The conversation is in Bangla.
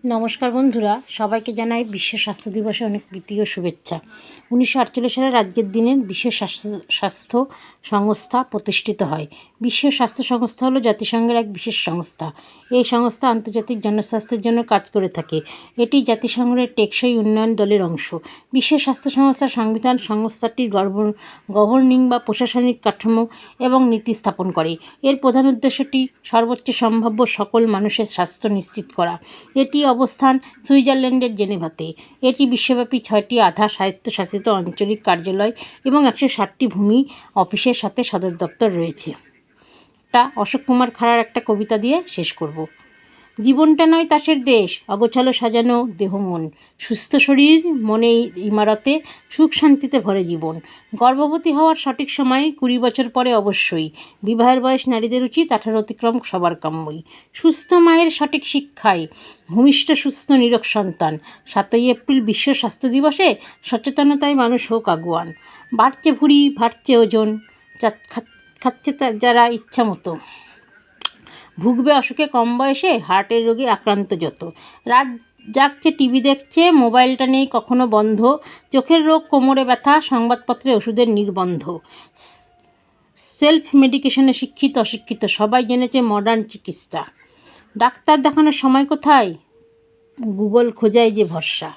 নমস্কার বন্ধুরা, সবাইকে জানাই বিশ্ব স্বাস্থ্য দিবসে অনেক প্রীতি ও শুভেচ্ছা। 1948 সালের আজকের দিনে বিশ্ব স্বাস্থ্য সংস্থা প্রতিষ্ঠিত হয়। বিশ্ব স্বাস্থ্য সংস্থা হলো জাতিসংঘের এক বিশেষ সংস্থা। এই সংস্থা আন্তর্জাতিক জনস্বাস্থ্যের জন্য কাজ করে থাকে। এটি জাতিসংঘের টেকসই উন্নয়ন দলের অংশ। বিশ্ব স্বাস্থ্য সংস্থার সংবিধান সংস্থাটির গভর্নিং বা প্রশাসনিক কাঠামো এবং নীতি স্থাপন করে। এর প্রধান উদ্দেশ্যটি সর্বোচ্চ সম্ভাব্য সকল মানুষের স্বাস্থ্য নিশ্চিত করা। এটি অবস্থান সুইজারল্যান্ডের জেনেভাতে। এটি বিশ্বব্যাপী 6টি আধা স্বায়ত্তশাসিত আঞ্চলিক কার্যালয় এবং 160টি ভূমি অফিসের সাথে সদর দপ্তর রয়েছে। অশোক কুমার খাড়ার একটা কবিতা দিয়ে শেষ করব। জীবনটা নয় তাসের দেশ, অগোছালো সাজানো দেহ মন, সুস্থ শরীর মনে ইমারতে, সুখ শান্তিতে ভরে জীবন। গর্ভবতী হওয়ার সঠিক সময় 20 বছর পরে অবশ্যই। বিবাহের বয়স নারীদের উচিত 18 অতিক্রম সবার কাম্যই। সুস্থ মায়ের সঠিক শিক্ষায় ভূমিষ্ঠ সুস্থ নিরোগ সন্তান। 7ই এপ্রিল বিশ্ব স্বাস্থ্য দিবসে সচেতনতায় মানুষ হোক আগুয়ান। বাড়ছে ভুঁড়ি, বাড়ছে ওজন, খাচ্ছে যারা ইচ্ছা মতো, ভুগবে অসুখে কম বয়সে, হার্টের রোগে আক্রান্ত যত। রাত জাগছে, টিভি দেখছে, মোবাইলটা নেই কখনো বন্ধ, চোখের রোগ, কোমরে ব্যথা, সংবাদপত্রে ওষুধের নির্বন্ধ। সেলফ মেডিকেশনে শিক্ষিত অশিক্ষিত সবাই জেনেছে মডার্ন চিকিৎসা। ডাক্তার দেখানোর সময় কোথায়, গুগল খোঁজায় যে ভরসা।